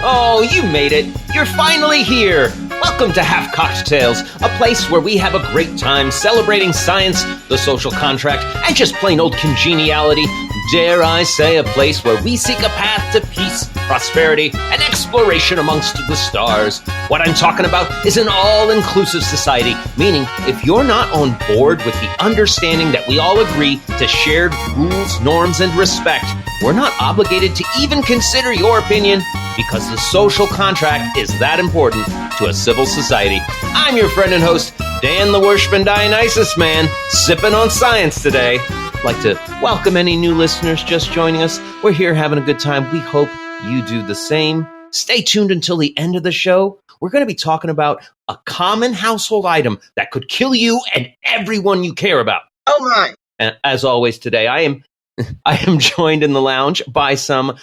Oh, you made it. You're finally here. Welcome to Half Cocktails, a place where we have a great time celebrating science, the social contract, and just plain old congeniality. Dare I say, a place where we seek a path to peace, prosperity, and exploration amongst the stars. What I'm talking about is an all-inclusive society, meaning if you're not on board with the understanding that we all agree to shared rules, norms, and respect, we're not obligated to even consider your opinion because the social contract is that important to a civil society. I'm your friend and host, Dan the Worshipin' Dionysus Man, sipping on science today. I'd like to welcome any new listeners just joining us. We're here having a good time. We hope you do the same. Stay tuned until the end of the show. We're going to be talking about a common household item that could kill you and everyone you care about. Oh my. And as always today, I am joined in the lounge by some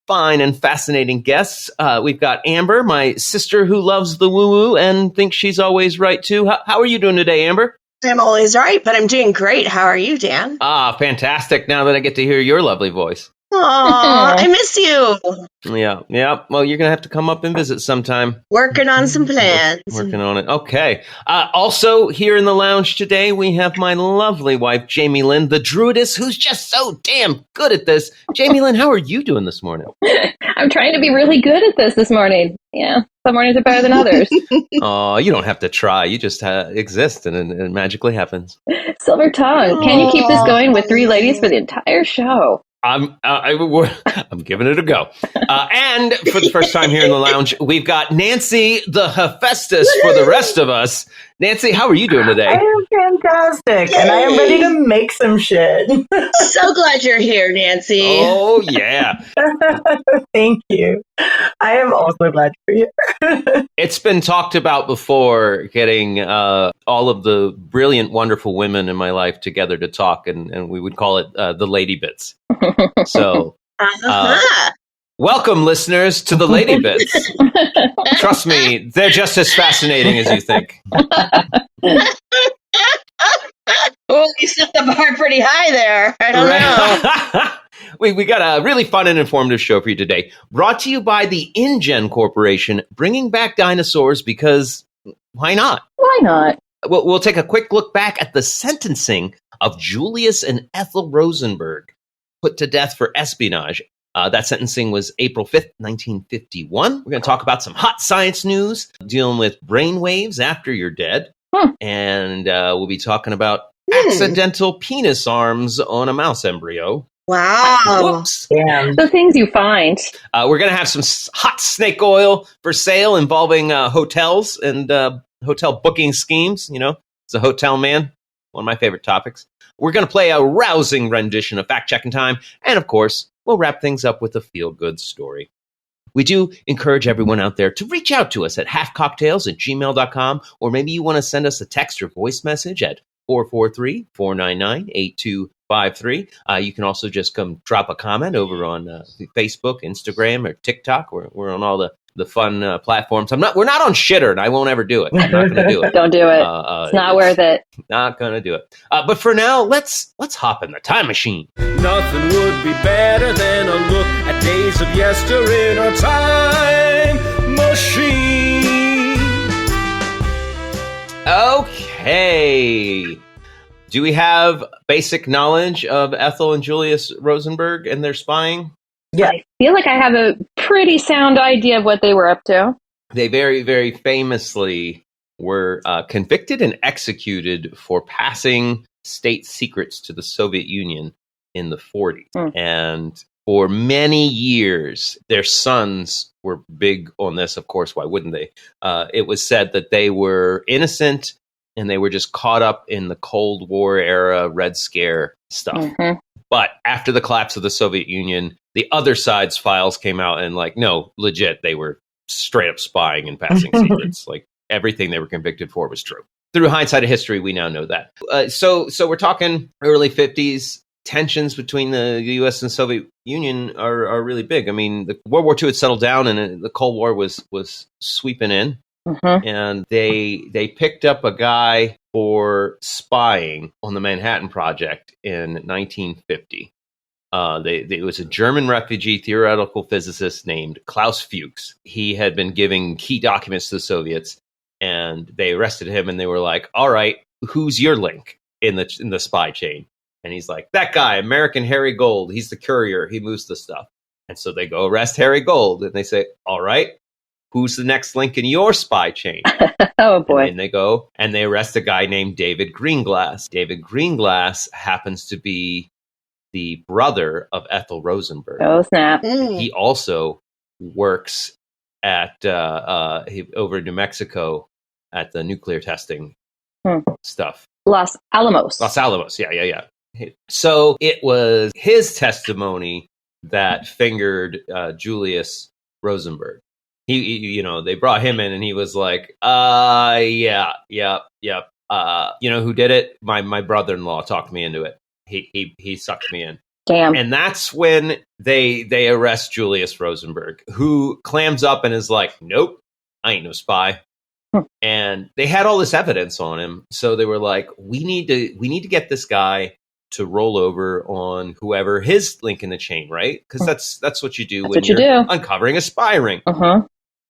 fine and fascinating guests. We've got Amber, my sister who loves the woo-woo and thinks she's always right too. How are you doing today, Amber? I'm always right, but I'm doing great. How are you, Dan? Fantastic. Now that I get to hear your lovely voice. Aw, I miss you. Yeah. Well, you're going to have to come up and visit sometime. Working on some plans. Working on it. Okay. Also, here in the lounge today, we have my lovely wife, Jamie Lynn, the druidess, who's just so damn good at this. Jamie Lynn, how are you doing this morning? I'm trying to be really good at this morning. Yeah, some mornings are better than others. Oh, you don't have to try. You just exist, and it magically happens. Silver tongue. Can you keep this going with three ladies for the entire show? I'm giving it a go. And for the first time here in the lounge, we've got Nancy the Hephaestus for the rest of us. Nancy, how are you doing today? I am fantastic, and I am ready to make some shit. So glad you're here, Nancy. Oh, yeah. Thank you. I am also glad you're here. It's been talked about before, getting all of the brilliant, wonderful women in my life together to talk, and we would call it the Lady Bits. So, welcome, listeners, to the Lady Bits. Trust me, they're just as fascinating as you think. Oh, you set the bar pretty high there. I don't know. We got a really fun and informative show for you today. Brought to you by the InGen Corporation, bringing back dinosaurs because why not? Why not? We'll take a quick look back at the sentencing of Julius and Ethel Rosenberg, put to death for espionage. That sentencing was April 5th, 1951. We're going to talk about some hot science news, dealing with brainwaves after you're dead. And we'll be talking about accidental penis arms on a mouse embryo. Wow. Whoops. Damn. The things you find. We're going to have some hot snake oil for sale involving hotels and hotel booking schemes. You know, it's a hotel man, one of my favorite topics. We're going to play a rousing rendition of Fact Checking Time. And of course, we'll wrap things up with a feel-good story. We do encourage everyone out there to reach out to us at halfcocktails@gmail.com, or maybe you want to send us a text or voice message at 443-499-8253. You can also just come drop a comment over on Facebook, Instagram, or TikTok. We're on all the fun platforms. We're not on Shitter, and I won't ever do it. I'm not going to do it. Don't do it. It's not worth it. Not going to do it. But for now, let's hop in the time machine. Nothing would be better than a look at days of yester in a time machine. Okay. Do we have basic knowledge of Ethel and Julius Rosenberg and their spying? Yeah. I feel like I have a pretty sound idea of what they were up to. They very, very famously were convicted and executed for passing state secrets to the Soviet Union in the 40s. And for many years, their sons were big on this. Of course, why wouldn't they? It was said that they were innocent and they were just caught up in the Cold War era Red Scare stuff. But after the collapse of the Soviet Union, the other side's files came out and no, legit, they were straight up spying and passing secrets. Everything they were convicted for was true. Through hindsight of history, we now know that. So we're talking early 50s. Tensions between the U.S. and Soviet Union are really big. I mean, the World War II had settled down, and the Cold War was sweeping in. And they picked up a guy for spying on the Manhattan Project in 1950. It was a German refugee theoretical physicist named Klaus Fuchs. He had been giving key documents to the Soviets, and they arrested him. And they were like, "All right, who's your link in the spy chain?" And he's like, "That guy, American Harry Gold. He's the courier. He moves the stuff." And so they go arrest Harry Gold, and they say, "All right, who's the next link in your spy chain?" Oh, boy. And they go and they arrest a guy named David Greenglass. David Greenglass happens to be the brother of Ethel Rosenberg. Oh, snap. He also works at over in New Mexico at the nuclear testing stuff. Los Alamos. Los Alamos, yeah. So it was his testimony that fingered Julius Rosenberg. He they brought him in, and he was like, yeah. Who did it? My brother-in-law talked me into it. He sucked me in. Damn. And that's when they arrest Julius Rosenberg, who clams up and is like, "Nope, I ain't no spy." And they had all this evidence on him, so they were like, we need to get this guy to roll over on whoever his link in the chain, right? Because that's what you do when you're uncovering a spy ring.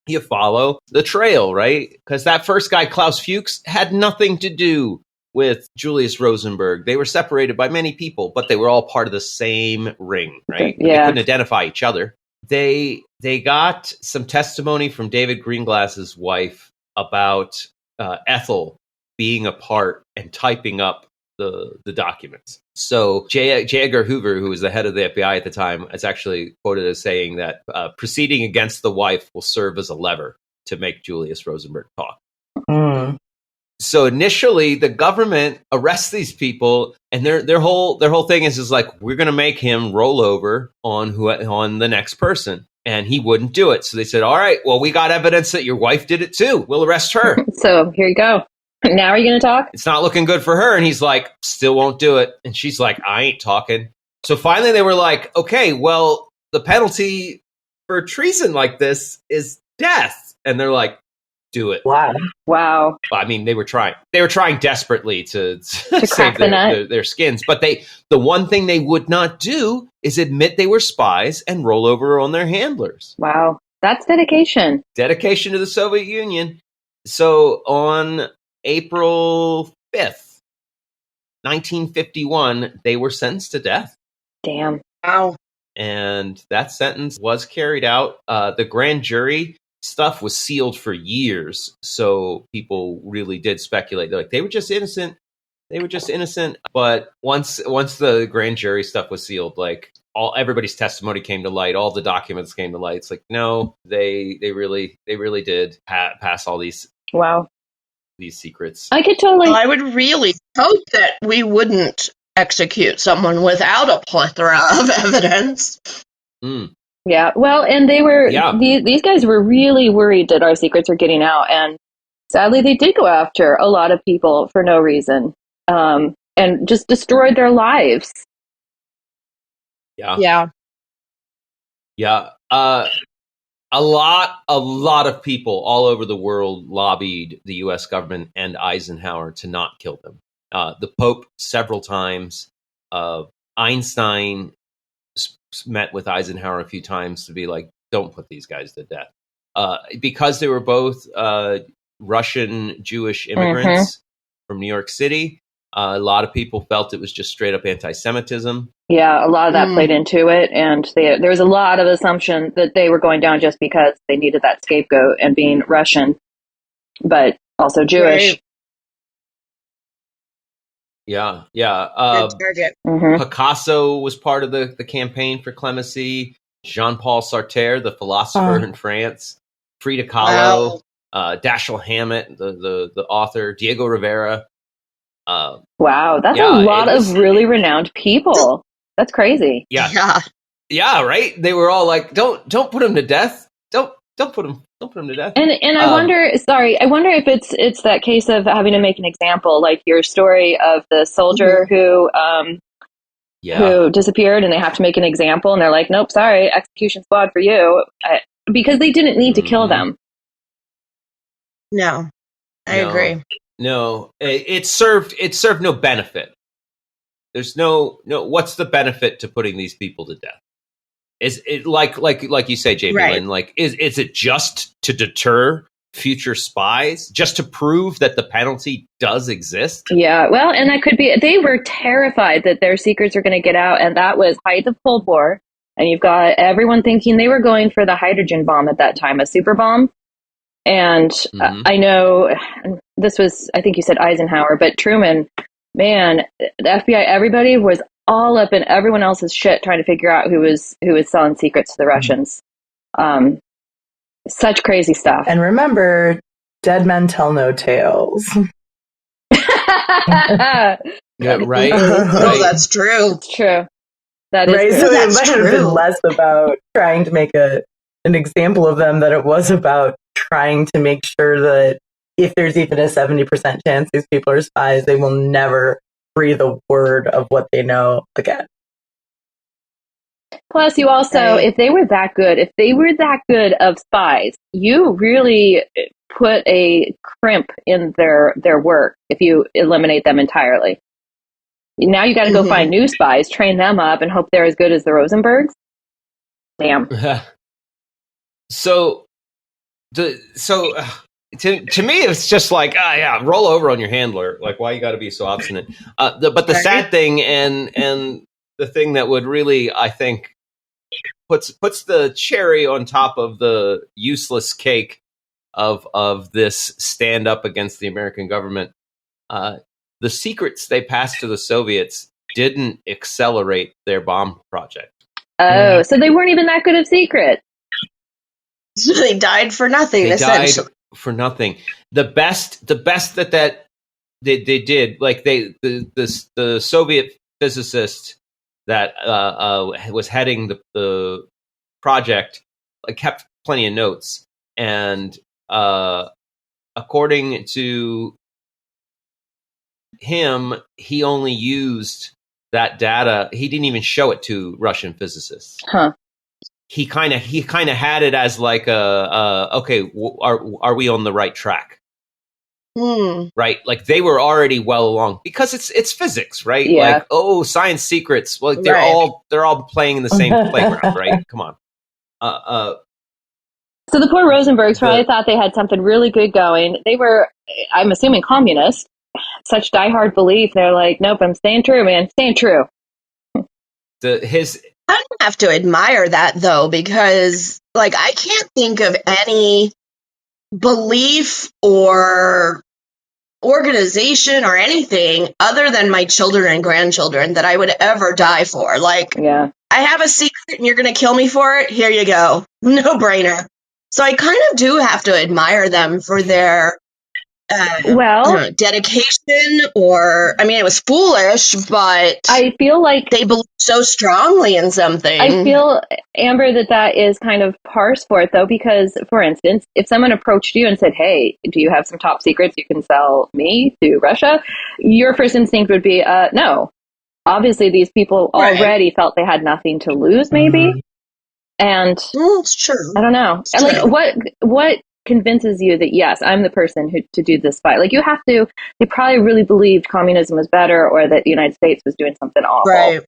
You follow the trail, right? Because that first guy, Klaus Fuchs, had nothing to do with Julius Rosenberg. They were separated by many people, but they were all part of the same ring, right? Yeah. They couldn't identify each other. They got some testimony from David Greenglass's wife about Ethel being a part and typing up the documents. So J. Edgar Hoover, who was the head of the FBI at the time, is actually quoted as saying that proceeding against the wife will serve as a lever to make Julius Rosenberg talk. So initially, the government arrests these people, and their whole thing is like, we're going to make him roll over on the next person, and he wouldn't do it. So they said, "All right, well, we got evidence that your wife did it too. We'll arrest her." So here you go. Now are you going to talk? It's not looking good for her, and he's like, "Still won't do it." And she's like, "I ain't talking." So finally, they were like, "Okay, well, the penalty for treason like this is death," and they're like, "Do it." Wow. I mean, they were trying desperately to crack save their skins. But the one thing they would not do is admit they were spies and roll over on their handlers. Wow. That's dedication. Dedication to the Soviet Union. So on April 5th, 1951, they were sentenced to death. Damn. Wow. And that sentence was carried out. The grand jury stuff was sealed for years, so people really did speculate. They're like, they were just innocent. But once the grand jury stuff was sealed, like everybody's testimony came to light, all the documents came to light. It's like, no, they really did pass all these secrets. I could totally. Well, I would really hope that we wouldn't execute someone without a plethora of evidence. Yeah, well, and they were, these guys were really worried that our secrets were getting out, and sadly they did go after a lot of people for no reason, and just destroyed their lives. Yeah. A lot of people all over the world lobbied the U.S. government and Eisenhower to not kill them. The Pope several times. Einstein met with Eisenhower a few times to be like, don't put these guys to death. Because they were both Russian Jewish immigrants from New York City, a lot of people felt it was just straight up anti-Semitism. Yeah, a lot of that played into it, and there was a lot of assumption that they were going down just because they needed that scapegoat and being Russian, but also Jewish. Right. Yeah. Good target. Picasso was part of the campaign for clemency. Jean-Paul Sartre, the philosopher in France. Frida Kahlo. Dashiell Hammett, the author. Diego Rivera. Wow, that's a lot of really renowned people. That's crazy. Yeah, right? They were all like, don't put him to death. Don't put him to death. And I wonder if it's that case of having to make an example, like your story of the soldier who disappeared, and they have to make an example, and they're like, nope, sorry, execution squad for you, because they didn't need to kill them. No, I agree. No, it served no benefit. there's no what's the benefit to putting these people to death? Is it like you say, Jamie Lynn, like is it just to deter future spies, just to prove that the penalty does exist? Yeah, well, and that could be, they were terrified that their secrets are going to get out, and that was height of Cold War, and you've got everyone thinking they were going for the hydrogen bomb at that time, a super bomb. And I know this was, I think you said Eisenhower, but Truman, man, the FBI, everybody was all up in everyone else's shit trying to figure out who was selling secrets to the Russians. Such crazy stuff. And remember, dead men tell no tales. Yeah, right. Oh, that's true. It's true. That is right. true. So That's it might true. have been less about trying to make an example of them than it was about trying to make sure that if there's even a 70% chance these people are spies, they will never breathe a word of what they know again. Plus, you also, if they were that good of spies, you really put a crimp in their work if you eliminate them entirely. Now you got to go find new spies, train them up, and hope they're as good as the Rosenbergs. Damn. So to me, it's just like, roll over on your handler. Like, why you got to be so obstinate? But the sad thing, and the thing that would really, I think, puts the cherry on top of the useless cake of this stand up against the American government. The secrets they passed to the Soviets didn't accelerate their bomb project. Oh, so they weren't even that good of secret. So they died for nothing. They essentially. died for nothing. The best that they did, like the Soviet physicist that was heading the project, kept plenty of notes, and according to him, he only used that data. He didn't even show it to Russian physicists. Huh. He kind of had it as like okay, are we on the right track? Right, like they were already well along because it's physics, right? Yeah. Like, science secrets. Well, they're all playing in the same playground, right? Come on. So the poor Rosenbergs probably thought they had something really good going. They were, I'm assuming, communist. Such diehard belief. They're like, nope, I'm staying true, man. Staying true. I don't have to admire that, though, because, like, I can't think of any belief or organization or anything other than my children and grandchildren that I would ever die for. Like, yeah. I have a secret and you're going to kill me for it? Here you go. No brainer. So I kind of do have to admire them for their dedication, or I mean, it was foolish, but I feel like they believe so strongly in something. I feel, Amber, that is kind of par for it, though, because, for instance, if someone approached you and said, hey, do you have some top secrets you can sell me to Russia? Your first instinct would be, no. Obviously, these people already felt they had nothing to lose, maybe. And it's true. I don't know. It's like, true. what convinces you that, yes, I'm the person to do this fight? Like, you have to, they probably really believed communism was better, or that the United States was doing something awful. Right.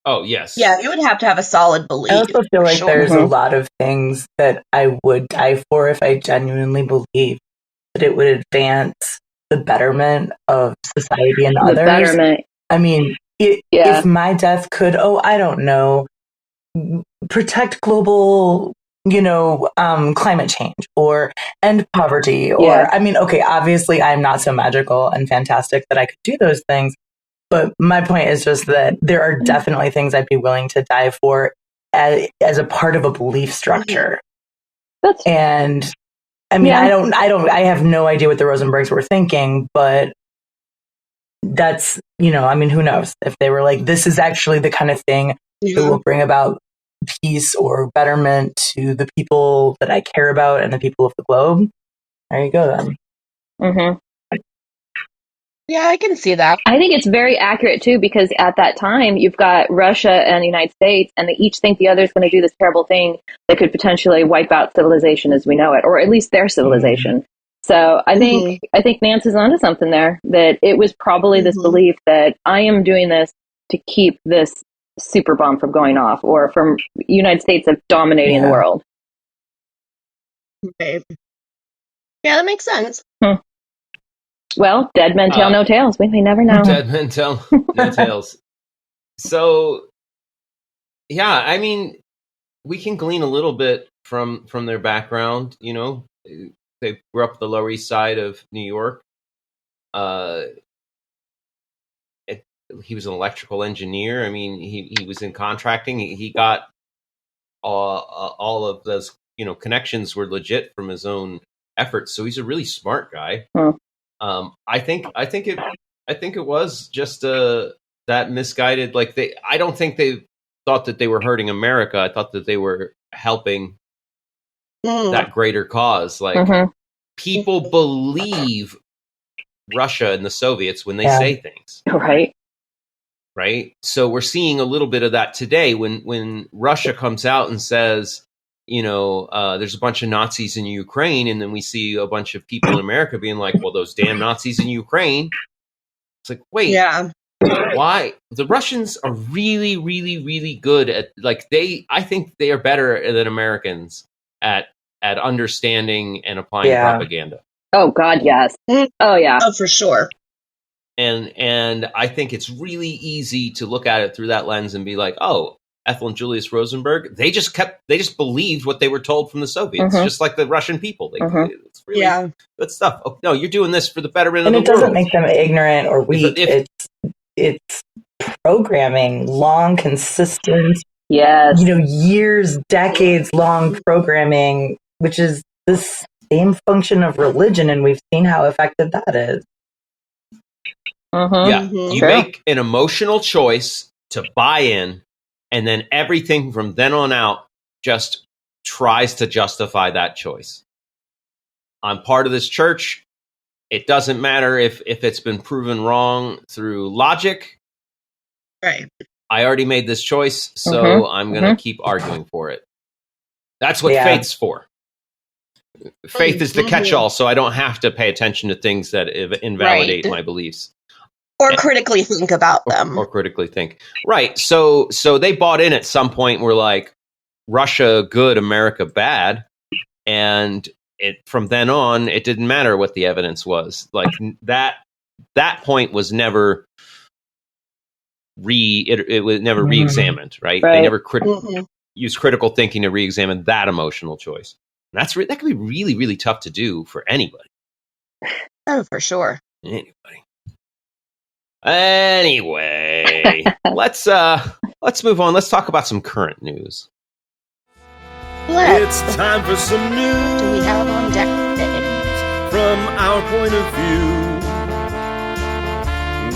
Oh, yes. Yeah, you would have to have a solid belief. I also feel like there's a lot of things that I would die for if I genuinely believe that it would advance the betterment of society and others. Betterment. I mean, if my death could, I don't know, protect global, climate change or end poverty, or, I mean, okay, obviously I'm not so magical and fantastic that I could do those things. But my point is just that there are definitely things I'd be willing to die for as a part of a belief structure. And I mean, I have no idea what the Rosenbergs were thinking, but that's, I mean, who knows if they were like, this is actually the kind of thing that will bring about peace or betterment to the people that I care about and the people of the globe. There you go then. Mm-hmm. Yeah, I can see that. I think it's very accurate too, because at that time you've got Russia and the United States, and they each think the other is going to do this terrible thing that could potentially wipe out civilization as we know it, or at least their civilization. So I think Nance is onto something there, that it was probably this belief that I am doing this to keep this super bomb from going off, or from United States of dominating the world. Right. Yeah, that makes sense. Well, dead men tell no tales. We may never know. Dead men tell no tales. So, yeah, I mean, we can glean a little bit from their background. You know, they grew up the Lower East Side of New York. He was an electrical engineer. I mean, he was in contracting. He got all of those, you know, connections were legit from his own efforts. So he's a really smart guy. I think it was just that misguided. Like I don't think they thought that they were hurting America. I thought that they were helping that greater cause. Like people believe Russia and the Soviets when they say things. Right. So we're seeing a little bit of that today when Russia comes out and says, you know, there's a bunch of Nazis in Ukraine, and then we see a bunch of people in America being like, well, those damn Nazis in Ukraine. It's like, wait, why? The Russians are really, really, really good at, like, I think they are better than Americans at understanding and applying propaganda. Oh God, yes. Oh yeah. Oh, for sure. And I think it's really easy to look at it through that lens and be like, oh, Ethel and Julius Rosenberg, they just believed what they were told from the Soviets, just like the Russian people. It's really good stuff. Oh, no, you're doing this for the betterment of the world. And it doesn't make them ignorant or weak. It's programming, long, consistent, years, decades long programming, which is the same function of religion, and we've seen how effective that is. You make an emotional choice to buy in, and then everything from then on out just tries to justify that choice. I'm part of this church. It doesn't matter if it's been proven wrong through logic. Right. I already made this choice, so I'm going to keep arguing for it. That's what faith's for. Faith is the catch-all, so I don't have to pay attention to things that invalidate my beliefs. Or critically think about them. Or critically think. Right. So they bought in at some point. We're like, Russia good, America bad. And from then on, it didn't matter what the evidence was. Like that point was never it was never re-examined, right? They never used critical thinking to re-examine that emotional choice. And that can be really, really tough to do for anybody. Oh, for sure. Anyway, let's move on. Let's talk about some current news. It's time for some news. Do we have on deck today? From our point of view,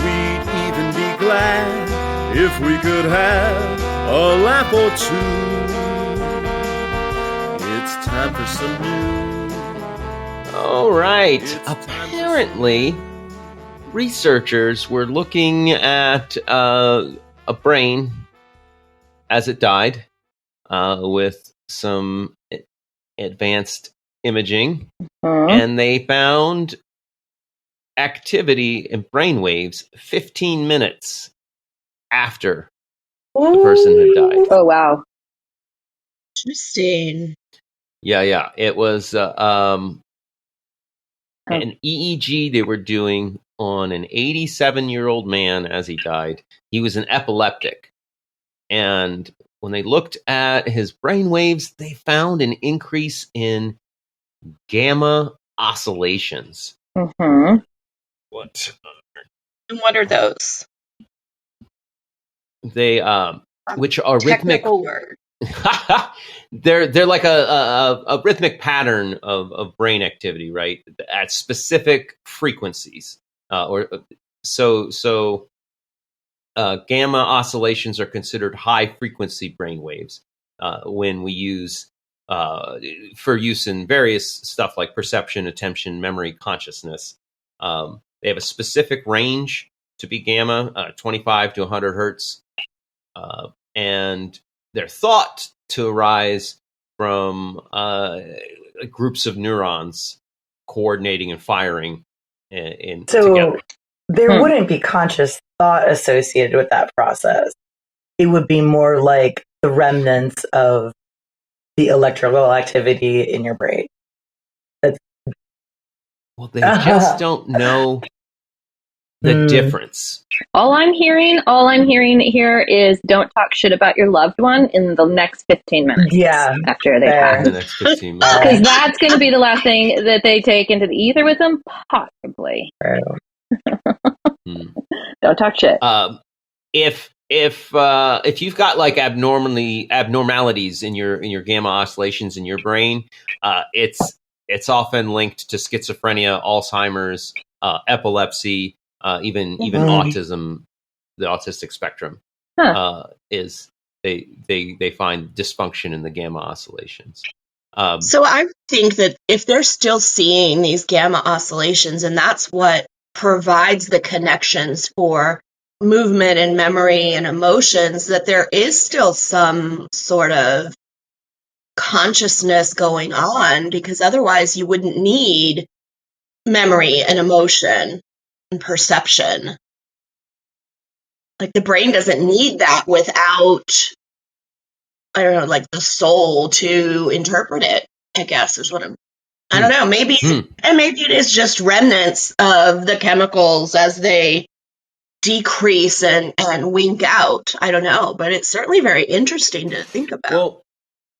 we'd even be glad if we could have a laugh or two. It's time for some news. All right. Apparently, researchers were looking at a brain as it died with some advanced imaging, and they found activity in brainwaves 15 minutes after the person had died. Oh, wow. Interesting. Yeah. It was an EEG they were doing on an 87-year-old man as he died. He was an epileptic. And when they looked at his brain waves, they found an increase in gamma oscillations. And what are those? They, which are technical rhythmic. Word. They're like a rhythmic pattern of brain activity, right? At specific frequencies. Gamma oscillations are considered high frequency brain waves when we use for use in various stuff like perception, attention, memory, consciousness. They have a specific range to be gamma, 25 to 100 hertz, and they're thought to arise from groups of neurons coordinating and firing so together. There wouldn't be conscious thought associated with that process. It would be more like the remnants of the electrical activity in your brain. Well, they just don't know the difference. All I'm hearing here is don't talk shit about your loved one in the next 15 minutes. Yeah. After they pass. In the next 15 minutes. Because that's going to be the last thing that they take into the ether with them, possibly. Don't talk shit. If you've got like abnormalities in your gamma oscillations in your brain, it's often linked to schizophrenia, Alzheimer's, epilepsy, even autism. The autistic spectrum is they find dysfunction in the gamma oscillations. So I think that if they're still seeing these gamma oscillations, and that's what provides the connections for movement and memory and emotions, that there is still some sort of consciousness going on, because otherwise you wouldn't need memory and emotion and perception. Like the brain doesn't need that without, I don't know, like the soul to interpret it, I guess is what I don't know, maybe, and maybe it is just remnants of the chemicals as they decrease and wink out. I don't know, but it's certainly very interesting to think about. Well,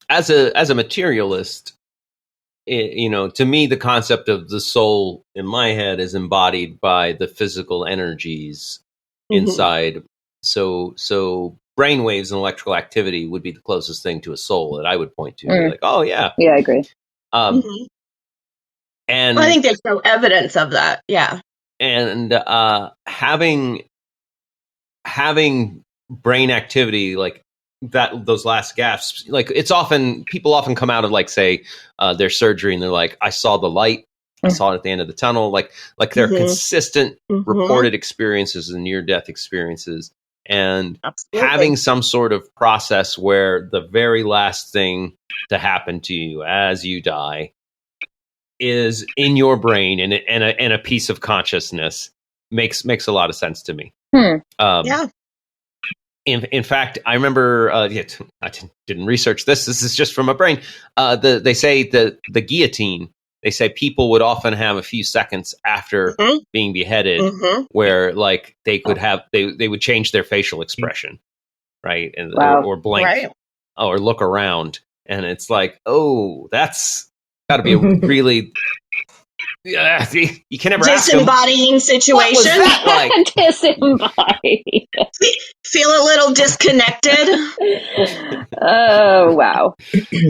as a materialist, to me, the concept of the soul in my head is embodied by the physical energies inside. So brainwaves and electrical activity would be the closest thing to a soul that I would point to. Like, oh yeah, yeah, I agree. And I think there's no evidence of that. Yeah, and having brain activity like that, those last gasps, like people often come out of like say their surgery and they're like, I saw the light. I saw it at the end of the tunnel. Like they're consistent reported experiences and near-death experiences. And having some sort of process where the very last thing to happen to you as you die is in your brain and a piece of consciousness makes a lot of sense to me. Yeah. In fact, I remember, I didn't research this. This is just from my brain. They say the guillotine. They say people would often have a few seconds after being beheaded where like they could have, they would change their facial expression, right? And or blink or look around. And it's like, oh, that's got to be a really, you can never disembodying situation. What was that like? Disembodied. Feel a little disconnected. Oh wow!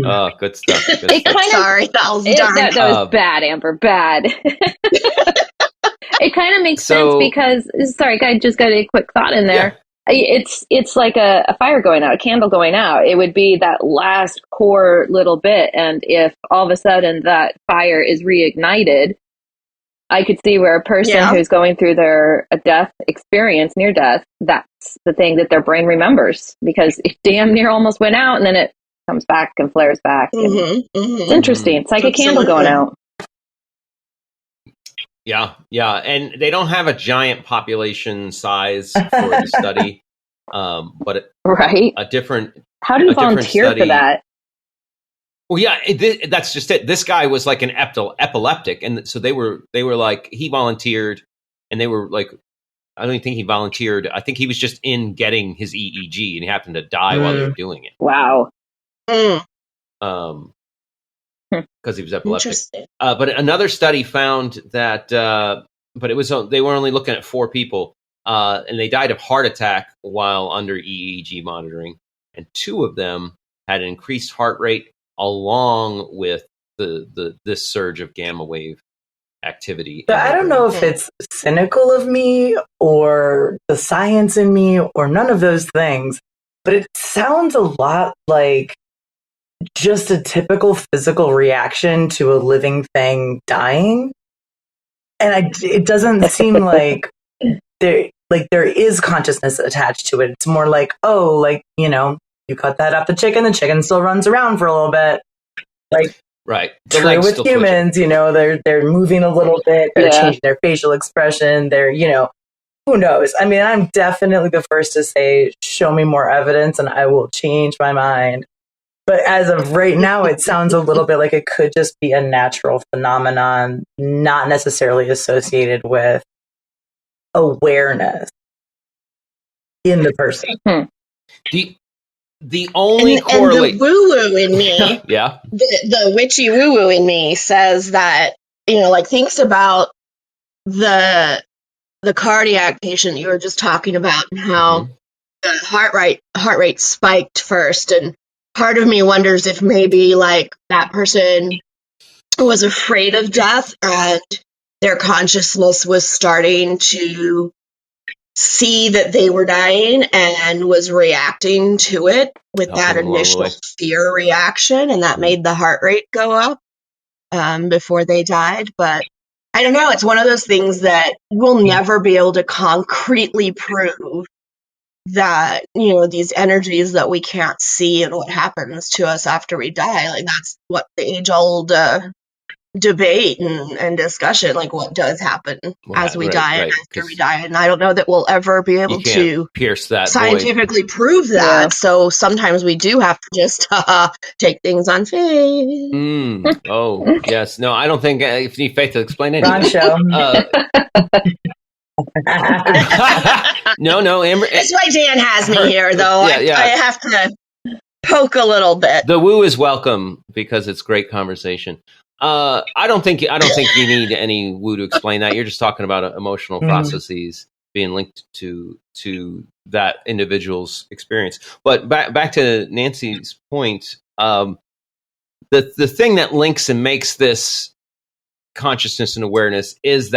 Oh, good stuff. Sorry, that was dark. That was bad, Amber. Bad. It kind of makes sense because sorry, I just got a quick thought in there. Yeah. It's like a fire going out, a candle going out. It would be that last core little bit, and if all of a sudden that fire is reignited, I could see where a person who's going through their death experience, near death, that's the thing that their brain remembers because it damn near almost went out and then it comes back and flares back. It's interesting. It's like a candle going out. Yeah. And they don't have a giant population size for the study, but a different. How do you volunteer for that? Well, yeah, that's just it. This guy was like an epileptic, and so they were like he volunteered, and they were like, I don't even think he volunteered. I think he was just in getting his EEG, and he happened to die while they were doing it. Wow. Because he was epileptic. But another study found that, but it was they were only looking at 4 people, and they died of heart attack while under EEG monitoring, and 2 of them had an increased heart rate along with this surge of gamma wave activity. So I don't know if it's cynical of me or the science in me or none of those things, but it sounds a lot like just a typical physical reaction to a living thing dying. And it doesn't seem like there is consciousness attached to it. It's more like, you cut that up the chicken still runs around for a little bit. Like, Right. True with humans, twitching. They're moving a little bit. They're changing their facial expression. They're, who knows? I mean, I'm definitely the first to say, show me more evidence and I will change my mind. But as of right now, it sounds a little bit like it could just be a natural phenomenon, not necessarily associated with awareness in the person. The only correlation, and the woo-woo in me, yeah, the witchy woo-woo in me says that, thinks about the cardiac patient you were just talking about and how the heart rate spiked first, and part of me wonders if maybe like that person was afraid of death and their consciousness was starting to see that they were dying and was reacting to it with that initial fear reaction, and that made the heart rate go up before they died. But I don't know, it's one of those things that we'll never be able to concretely prove that, these energies that we can't see and what happens to us after we die. Like, that's what the age-old debate and discussion, like what does happen as we die and after we die. And I don't know that we'll ever be able to pierce that scientifically prove that. Yeah. So sometimes we do have to just take things on faith. Oh, yes. No, I don't think if you need faith to explain anything. Wrong show. No, Amber. That's why Dan has me here, though. I have to poke a little bit. The woo is welcome because it's great conversation. I don't think you need any woo to explain that. You're just talking about emotional processes being linked to that individual's experience. But back to Nancy's point, the thing that links and makes this consciousness and awareness is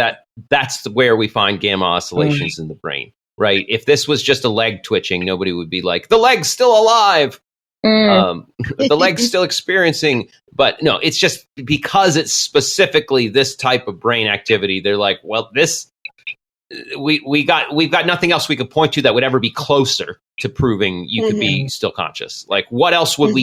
that's where we find gamma oscillations in the brain, right? If this was just a leg twitching, nobody would be like, the leg's still alive. The leg's still experiencing, but no, it's just because it's specifically this type of brain activity. They're like, well, this we've got nothing else we could point to that would ever be closer to proving you could be still conscious. Like, what else would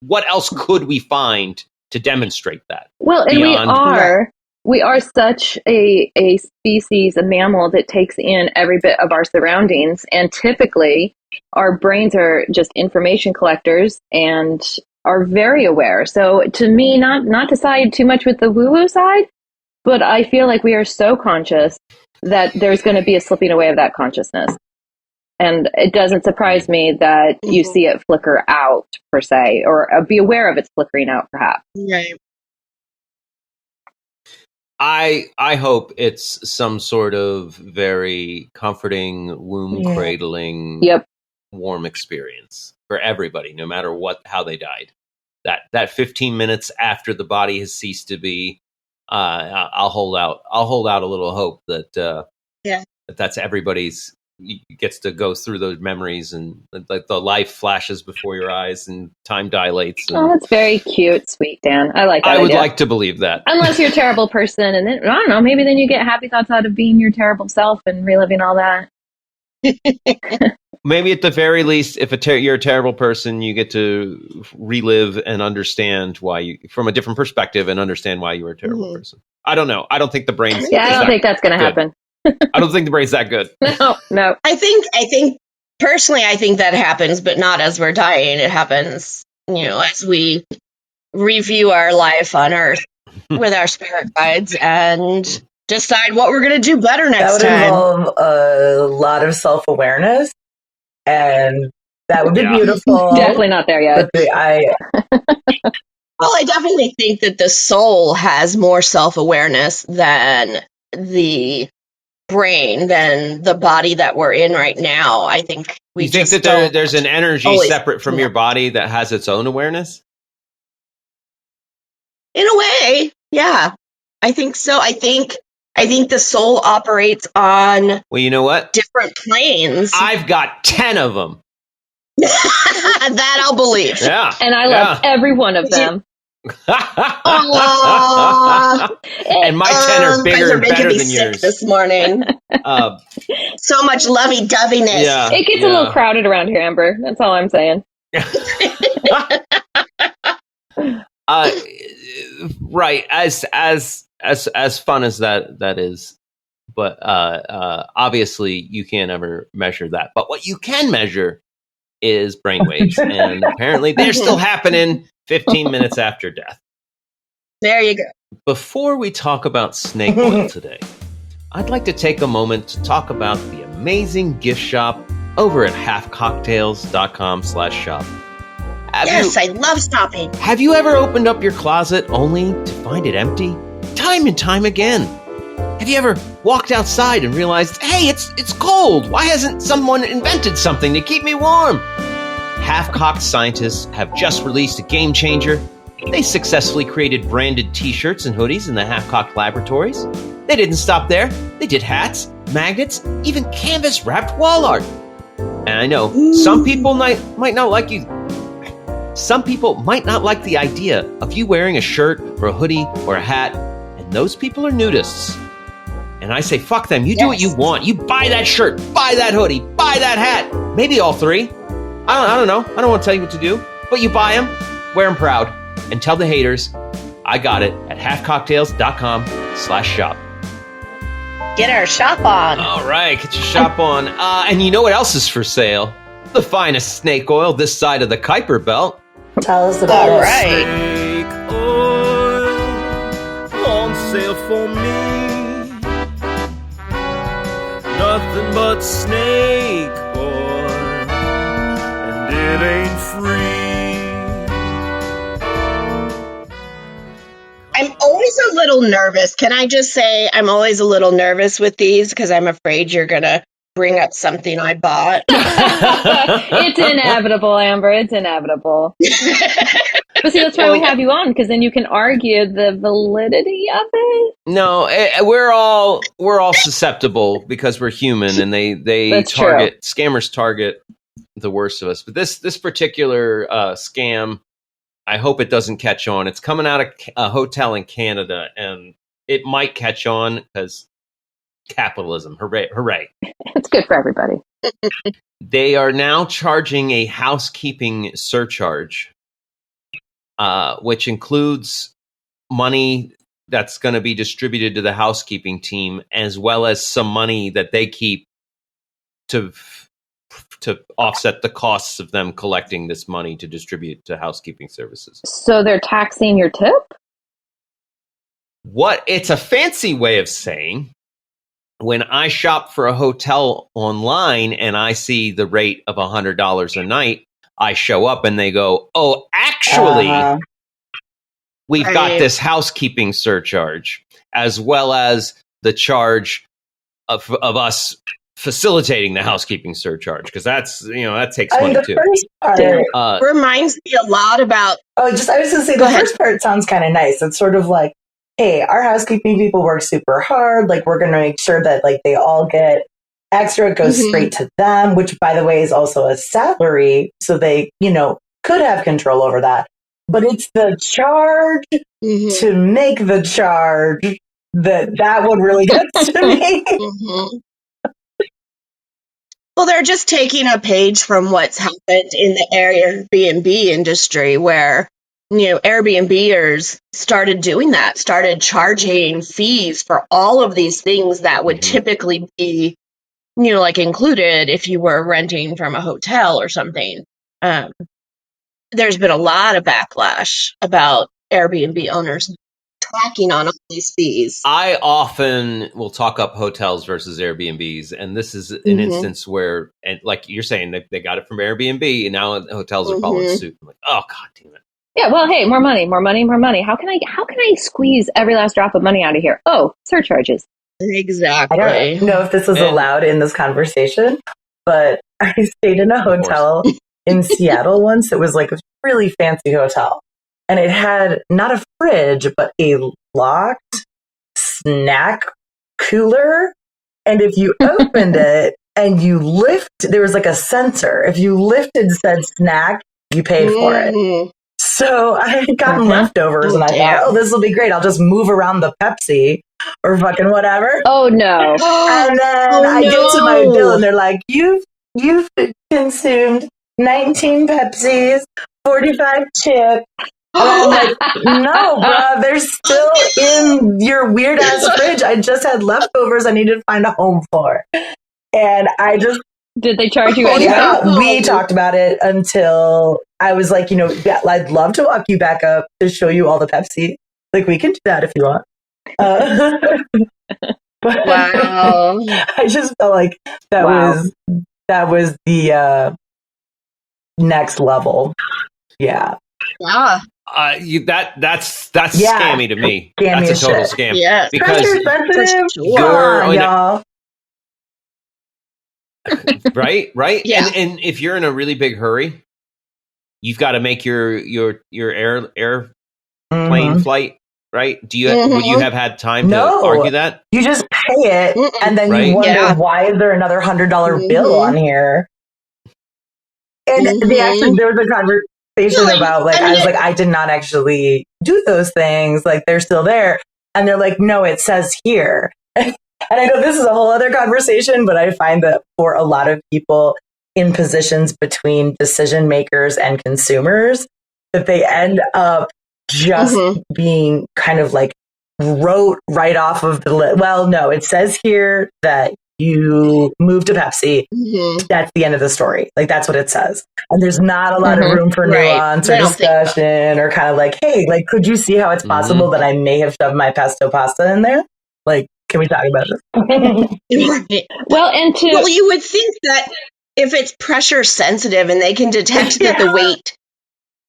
what else could we find to demonstrate that? Well, and we are such a species, a mammal that takes in every bit of our surroundings, and typically our brains are just information collectors and are very aware. So to me, not to side too much with the woo-woo side, but I feel like we are so conscious that there's going to be a slipping away of that consciousness. And it doesn't surprise me that you see it flicker out, per se, or be aware of it flickering out, perhaps. Right. I hope it's some sort of very comforting, womb-cradling, warm experience for everybody, no matter how they died. That 15 minutes after the body has ceased to be, I'll hold out a little hope that that's everybody's. Gets to go through those memories, and like the life flashes before your eyes and time dilates. Oh, that's very cute, sweet Dan. I like that. I would like to believe that. Unless you're a terrible person, and then I don't know, maybe then you get happy thoughts out of being your terrible self and reliving all that. Maybe at the very least, if you're a terrible person, you get to relive and understand why from a different perspective and understand why you were a terrible person. I don't know. I don't think the brain's. I don't think that's going to happen. I don't think the brain's that good. No. I think personally, I think that happens, but not as we're dying. It happens, as we review our life on Earth with our spirit guides and decide what we're going to do better next time. That would involve a lot of self-awareness, and that would be beautiful. Definitely not there yet. Well, I definitely think that the soul has more self-awareness than the brain, than the body that we're in right now. I think you think that there's an energy separate from your body that has its own awareness? In a way, yeah. I think so. I think the soul operates on you know what? Different planes. I've got 10 of them. That I'll believe. Yeah. And I love every one of them. And my 10 are bigger and better than yours. This morning, so much lovey-doveyness. Yeah, it gets a little crowded around here, Amber. That's all I'm saying. right. As fun as that is, but obviously you can't ever measure that. But what you can measure is brainwaves, and apparently they're still happening 15 minutes after death. There you go. Before we talk about snake oil today, I'd like to take a moment to talk about the amazing gift shop over at halfcocktails.com/shop. Yes, I love shopping. Have you ever opened up your closet only to find it empty? Time and time again. Have you ever walked outside and realized, hey, it's cold. Why hasn't someone invented something to keep me warm? Half-cocked scientists have just released a game changer. They successfully created branded t-shirts and hoodies in the Half-Cocked laboratories. They didn't stop there. They did hats, magnets, even canvas-wrapped wall art. And I know some people might not like you. Some people might not like the idea of you wearing a shirt or a hoodie or a hat, and those people are nudists. And I say, fuck them. You do what you want. You buy that shirt, buy that hoodie, buy that hat. Maybe all three. I don't know. I don't want to tell you what to do. But you buy them, wear them proud, and tell the haters, I got it at halfcocktails.com/shop. Get our shop on. All right, get your shop on. And you know what else is for sale? The finest snake oil this side of the Kuiper Belt. Tell us about it. All right. Snake oil on sale for me. Nothing but snake oil, and it ain't free. I'm always a little nervous. Can I just say I'm always a little nervous with these because I'm afraid you're going to bring up something I bought. It's inevitable, Amber. It's inevitable. But see, that's why we have you on, because then you can argue the validity of it. No, we're all susceptible because we're human, and they scammers target the worst of us. But this particular scam, I hope it doesn't catch on. It's coming out of a hotel in Canada, and it might catch on because capitalism. Hooray! Hooray! It's good for everybody. They are now charging a housekeeping surcharge, which includes money that's going to be distributed to the housekeeping team, as well as some money that they keep to offset the costs of them collecting this money to distribute to housekeeping services. So they're taxing your tip? It's a fancy way of saying, when I shop for a hotel online and I see the rate of $100 a night, I show up and they go, oh, actually, we've got this housekeeping surcharge, as well as the charge of us facilitating the housekeeping surcharge, because that takes money too. First part reminds me a lot about. I was going to say the first part sounds kind of nice. It's sort of like, hey, our housekeeping people work super hard. Like, we're going to make sure that like they all get extra. It goes straight to them, which, by the way, is also a salary. So they, could have control over that. But it's the charge to make the charge that one really gets to me. Well, they're just taking a page from what's happened in the Airbnb industry, where Airbnbers started doing that, started charging fees for all of these things that would typically be, like included if you were renting from a hotel or something. There's been a lot of backlash about Airbnb owners tracking on all these fees. I often will talk up hotels versus Airbnbs, and this is an instance where, and like you're saying, they got it from Airbnb, and now hotels are following suit. I'm like, oh, God damn it. Yeah, well, hey, more money. How can I squeeze every last drop of money out of here? Oh, surcharges. Exactly. I don't know if this is allowed in this conversation, but I stayed in a hotel in Seattle once. It was like a really fancy hotel, and it had not a fridge, but a locked snack cooler. And if you opened it and you there was like a sensor. If you lifted said snack, you paid for it. So I had gotten leftovers, and I thought, oh, this will be great. I'll just move around the Pepsi or fucking whatever. Oh, no. And then I get to my bill, and they're like, you've consumed 19 Pepsis, 45 chips, I'm like, no, bro, they're still in your weird ass fridge. I just had leftovers I needed to find a home for. And I just... Did they charge you anyway? Yeah, we talked about it until I was like, I'd love to walk you back up to show you all the Pepsi. Like, we can do that if you want. But wow. I just felt like that was the next level. Yeah. Yeah. That's scammy to me. Scammy that's a total shit. scam. Yes. Because you're y'all. right? Yeah. And if you're in a really big hurry, you've got to make your airplane flight, right? Would you have had time to argue that? You just pay it, and then you wonder why is there another $100 bill on here? And there was a conversation about I was like, I did not actually do those things. Like, they're still there, and they're like, no, it says here. And I know this is a whole other conversation, but I find that for a lot of people in positions between decision makers and consumers, that they end up just being kind of like wrote right off of the list. Well, no, it says here that you moved to Pepsi. That's the end of the story. Like, that's what it says. And there's not a lot of room for nuance or discussion or kind of like, hey, like, could you see how it's possible that I may have shoved my pesto pasta in there? Like, can we talk about this? Right. Well, you would think that if it's pressure sensitive and they can detect that the weight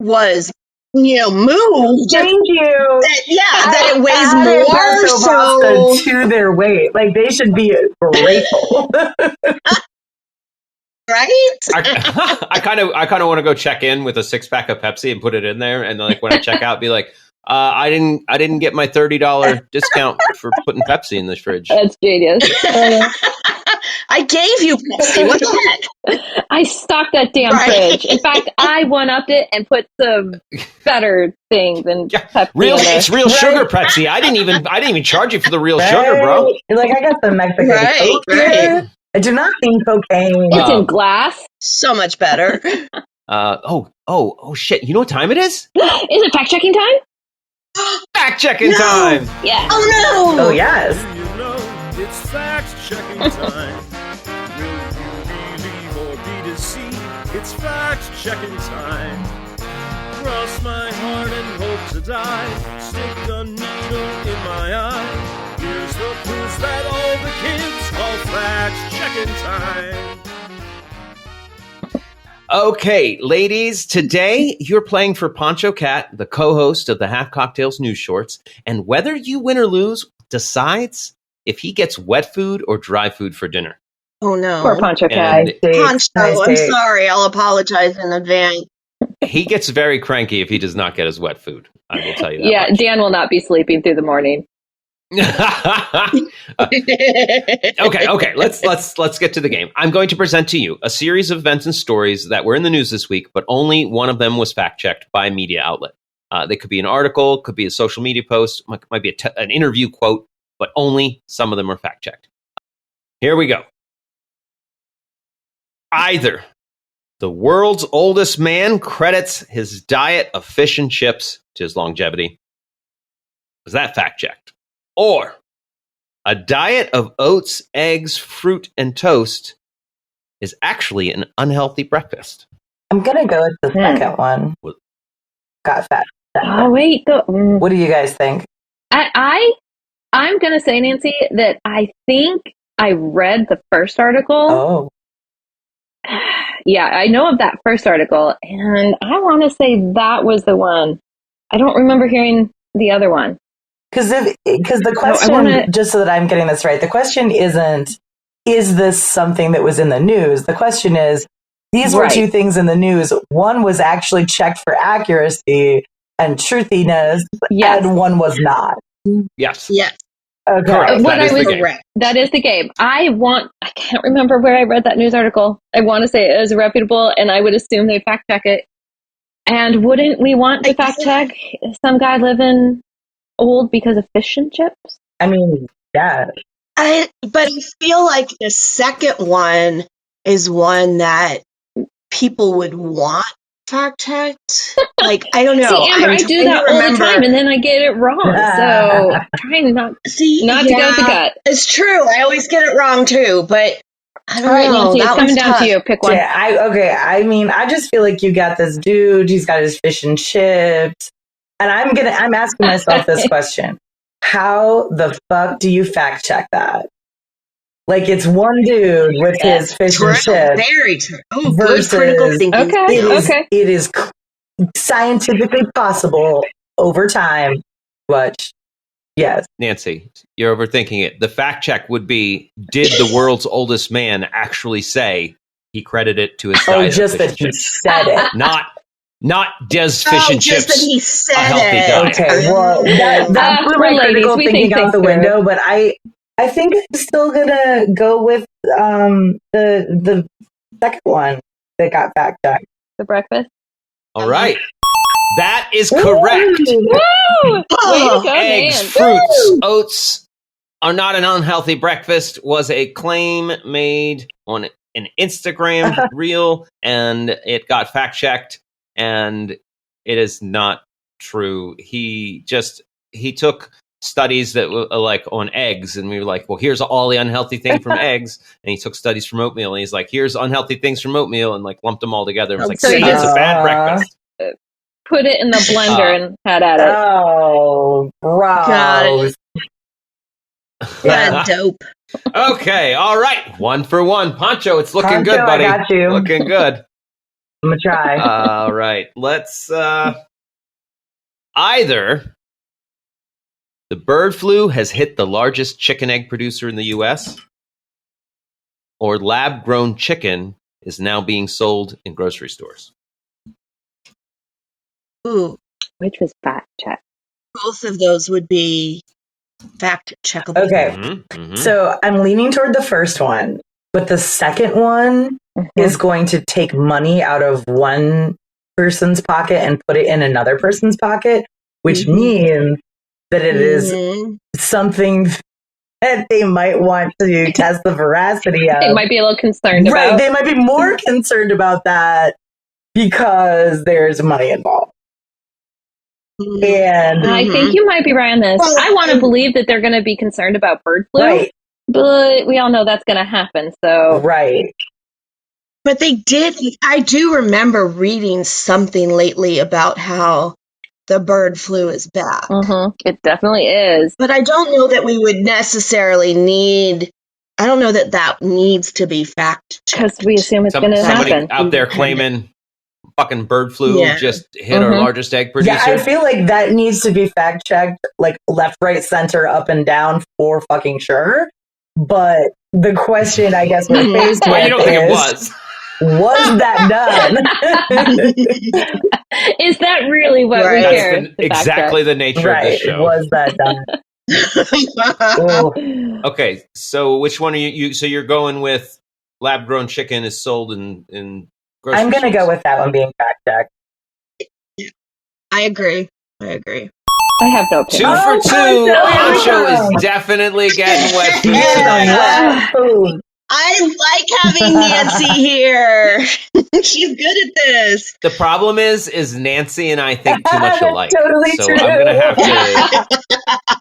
was, moved. Thank you. That it weighs more. So to their weight, like, they should be grateful. Right? I kind of want to go check in with a 6-pack of Pepsi and put it in there, and like when I check out, be like, I didn't get my $30 discount for putting Pepsi in this fridge. That's genius. I gave you Pepsi. What the heck? I stocked that damn fridge. In fact, I one-upped it and put some better things than Pepsi. It's real sugar Pepsi. I didn't even charge you for the real sugar, bro. Like, I got the Mexican Coke here. I do not mean cocaine. It's in glass. So much better. Oh shit! You know what time it is? Is it fact-checking time? Fact-checking time! Yeah. Oh no! Oh yes. It's fact-checking time. Will you believe or be deceived? It's fact-checking time. Cross my heart and hope to die. Stick a needle in my eye. Here's the proof that all the kids call fact-checking time. Okay, ladies, today you're playing for Poncho Cat, the co-host of the Half Cocktails News Shorts, and whether you win or lose decides if he gets wet food or dry food for dinner. Oh no. Poor Poncho Cat. Poncho, I'm sorry. I'll apologize in advance. He gets very cranky if he does not get his wet food. I will tell you that. Yeah, much. Dan will not be sleeping through the morning. Okay. Let's get to the game. I'm going to present to you a series of events and stories that were in the news this week, but only one of them was fact-checked by a media outlet. They could be an article, could be a social media post, might be an interview quote, but only some of them are fact-checked. Here we go. Either the world's oldest man credits his diet of fish and chips to his longevity. Was that fact-checked? Or a diet of oats, eggs, fruit, and toast is actually an unhealthy breakfast. I'm going to go with the second one. Got fat. Oh, wait. What do you guys think? I'm going to say, Nancy, that I think I read the first article. Oh. Yeah, I know of that first article, and I want to say that was the one. I don't remember hearing the other one. Because the question, just so that I'm getting this right, the question isn't, is this something that was in the news? The question is, these were two things in the news. One was actually checked for accuracy and truthiness, and one was not. Yes. Yes. Okay. Correct. That is the game. I can't remember where I read that news article. I want to say it was reputable, and I would assume they fact check it. And wouldn't we want to fact check some guy living old because of fish and chips? I mean, yeah. But I feel like the second one is one that people would want fact checked. Like, I don't know. See, Amber, I do that all the time, and then I get it wrong. So trying not to go with the gut. It's true. I always get it wrong too, but I don't know. Nancy, it's coming down to you. Pick one. Yeah, I mean, I just feel like you got this dude. He's got his fish and chips, and I'm asking myself this question: how the fuck do you fact check that? Like, it's one dude with his fish and chips. Very true. Oh, versus, good critical thinking. Okay. It is scientifically possible over time, but yes. Nancy, you're overthinking it. The fact check would be, did the world's oldest man actually say he credited it to his diet? Oh, just that he said it. Not does fish and chips that he said a healthy diet. Okay, well, that threw my critical thinking out the window, but I think I'm still gonna go with the second one that got fact checked. The breakfast. All right, that is correct. Woo! Way to go, Eggs, man. fruits, oats are not an unhealthy breakfast was a claim made on an Instagram reel, and it got fact checked, and it is not true. He took studies that were like on eggs, and we were like, well, here's all the unhealthy things from eggs, and he took studies from oatmeal, and he's like, here's unhealthy things from oatmeal, and like lumped them all together. And was like, see, it's a bad breakfast. Put it in the blender and had at it. Oh, gross. Got it. Yeah, dope. Okay, all right, 1 for 1. Poncho, it's looking good, buddy. I got you. Looking good. I'm gonna try. All right, let's either the bird flu has hit the largest chicken egg producer in the U.S., or lab-grown chicken is now being sold in grocery stores. Ooh, which was fact check? Both of those would be fact checkable. Okay, so I'm leaning toward the first one, but the second one is going to take money out of one person's pocket and put it in another person's pocket, which means that it is something that they might want to test the veracity of. They might be a little concerned about. Right, they might be more concerned about that because there's money involved. And I think you might be right on this. Well, I want to believe that they're going to be concerned about bird flu, right, but we all know that's going to happen. So right. But they did. I do remember reading something lately about how the bird flu is back. It definitely is. But I don't know that we would necessarily need. I don't know that needs to be fact checked. Because we assume it's going to happen. Somebody out there claiming fucking bird flu just hit our largest egg producer. Yeah, I feel like that needs to be fact checked, like left, right, center, up and down for fucking sure. But the question I guess we're faced with you don't think it was? Was that done? Is that really what we hear? Exactly the nature of the show. Was that done? Okay, so which one are you? So you're going with lab-grown chicken is sold in grocery I'm going to stores. go with that one being fact checked. I agree. I have no opinion. 2 for 2. Poncho is definitely getting wet food tonight. I like having Nancy here. She's good at this. The problem is Nancy and I think too much alike. Totally so true.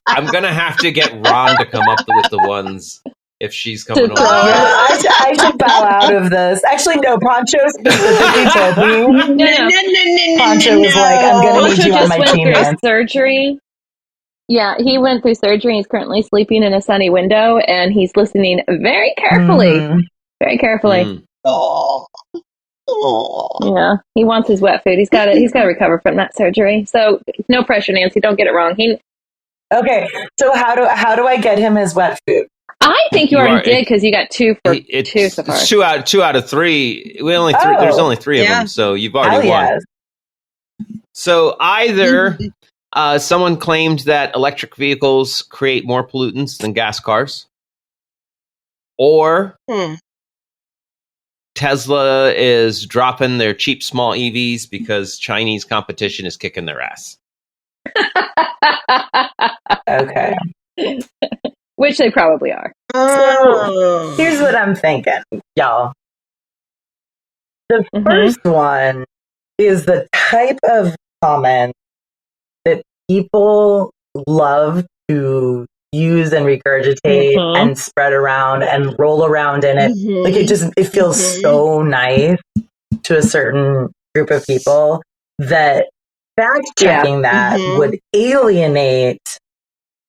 I'm gonna have to get Ron to come up with the ones if she's coming over. I should bow out of this. Actually, no. Poncho specifically told me. No. Poncho was like, "I'm gonna need you on my team." Through surgery. Yeah, he went through surgery. He's currently sleeping in a sunny window, and he's listening very carefully. Very carefully. Yeah, he wants his wet food. He's got to recover from that surgery. So no pressure, Nancy. Don't get it wrong. Okay, so how do I get him his wet food? I think you already did because you got 2 for 2 so far. 2 out of 3. There's only 3 of them, so you've already won. So either someone claimed that electric vehicles create more pollutants than gas cars, or Tesla is dropping their cheap small EVs because Chinese competition is kicking their ass. Okay. Which they probably are. So here's what I'm thinking, y'all. The first one is the type of comment that people love to use and regurgitate and spread around and roll around in it. Like it feels so nice to a certain group of people that fact checking that would alienate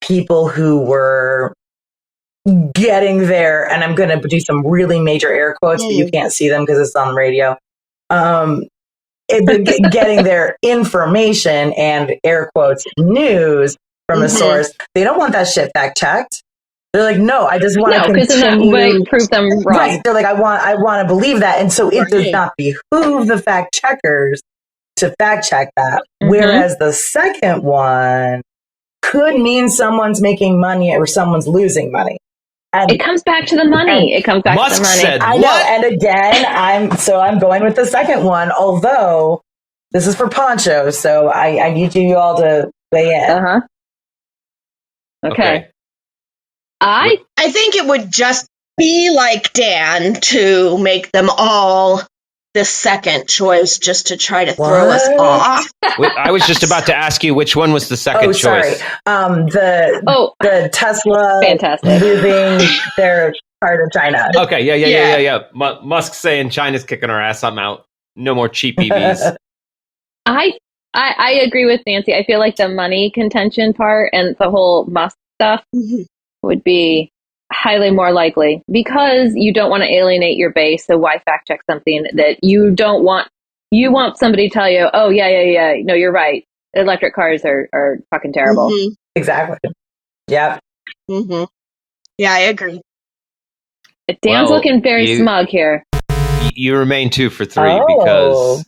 people who were getting there, and I'm going to do some really major air quotes, but you can't see them because it's on the radio. Getting their information and air quotes news from a source. They don't want that shit fact checked. They're like, no, I just want to continue. Because then that might prove them wrong. Right. They're like, I want to believe that. And so it does not behoove the fact checkers to fact check that. Whereas the second one could mean someone's making money or someone's losing money. And it comes back to the money. It comes back Musk to the money. said, I know. And again, I'm going with the second one, although this is for Poncho, so I need you all to weigh in. Okay. I think it would just be like Dan to make them all the second choice just to try to throw us off. I was just about to ask you which one was the second choice. The Tesla losing their part of China. Okay, yeah. Musk saying China's kicking our ass. I'm out. No more cheap EVs. I agree with Nancy. I feel like the money contention part and the whole Musk stuff would be highly more likely because you don't want to alienate your base. So why fact check something that you don't want? You want somebody to tell you, oh, yeah. No, you're right. Electric cars are fucking terrible. Exactly. Yeah. Yeah, I agree. Dan's looking very smug here. You remain 2 for 3 because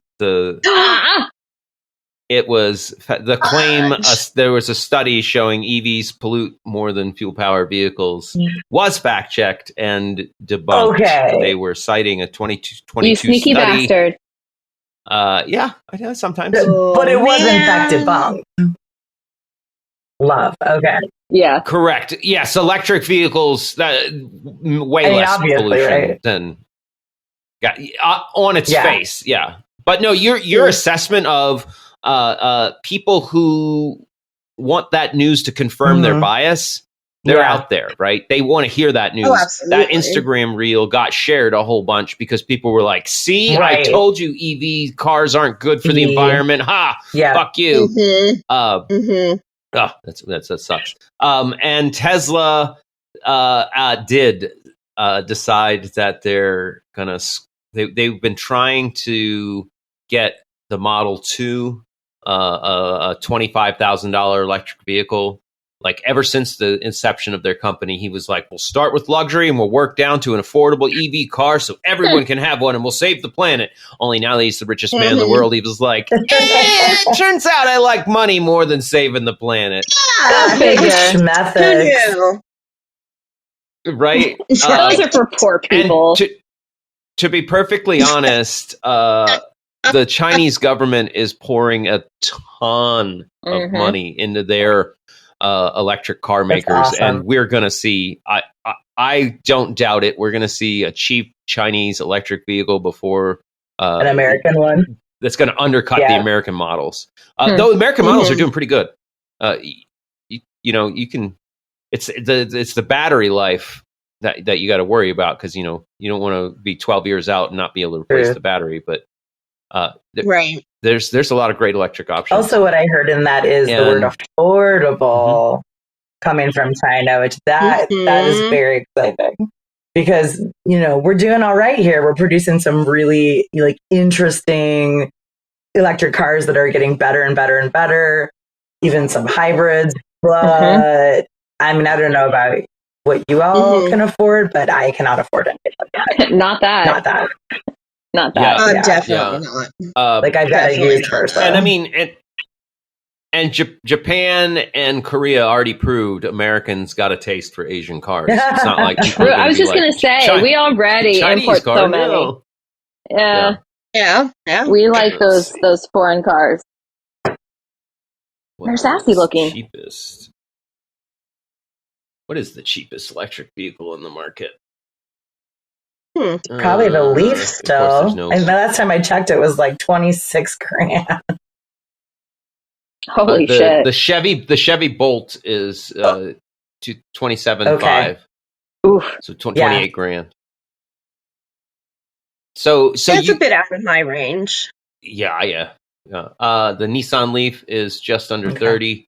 it was the claim. There was a study showing EVs pollute more than fuel-powered vehicles. Was fact-checked and debunked. Okay. They were citing a 2022 you sneaky study. bastard. Yeah, I know sometimes. But it was in fact debunked. Love. Okay. Yeah. Correct. Yes, electric vehicles way less pollution than on its face. Yeah, but no, your assessment of people who want that news to confirm their bias. They're out there, right? They want to hear that news. That Instagram reel got shared a whole bunch because people were like, see, I told you EV cars aren't good for the environment. Ha! Fuck you. That sucks. And Tesla did decide that they're gonna. They've been trying to get the Model 2, a $25,000 electric vehicle. Like ever since the inception of their company, he was like, we'll start with luxury and we'll work down to an affordable EV car so everyone can have one and we'll save the planet. Only now that he's the richest man in the world, he was like, it turns out I like money more than saving the planet. Right? Those are for poor people. To be perfectly honest, the Chinese government is pouring a ton of money into their electric car makers, and we're going to see. I don't doubt it. We're going to see a cheap Chinese electric vehicle before an American one that's going to undercut the American models. Though American models are doing pretty good. You can. It's the battery life that you got to worry about because you don't want to be 12 years out and not be able to replace the battery, but. There's a lot of great electric options. Also, what I heard in that is the word affordable coming from China, which that is very exciting because we're doing all right here. We're producing some really interesting electric cars that are getting better and better and better, even some hybrids. But I mean, I don't know about what you all can afford, but I cannot afford anything like that. Not that. Not that. Definitely not. I've got to use first. And I mean, and Japan and Korea already proved Americans got a taste for Asian cars. It's not like I was just going to say, we already import so many. Yeah. We like those foreign cars. They're sassy looking. Cheapest. What is the cheapest electric vehicle in the market? Probably the Leaf still. No... And the last time I checked, it was like 26 grand. Holy shit! The Chevy Bolt is to 27.5. Okay. Oof. So 28 grand. So that's a bit out of my range. Yeah. The Nissan Leaf is just under 30.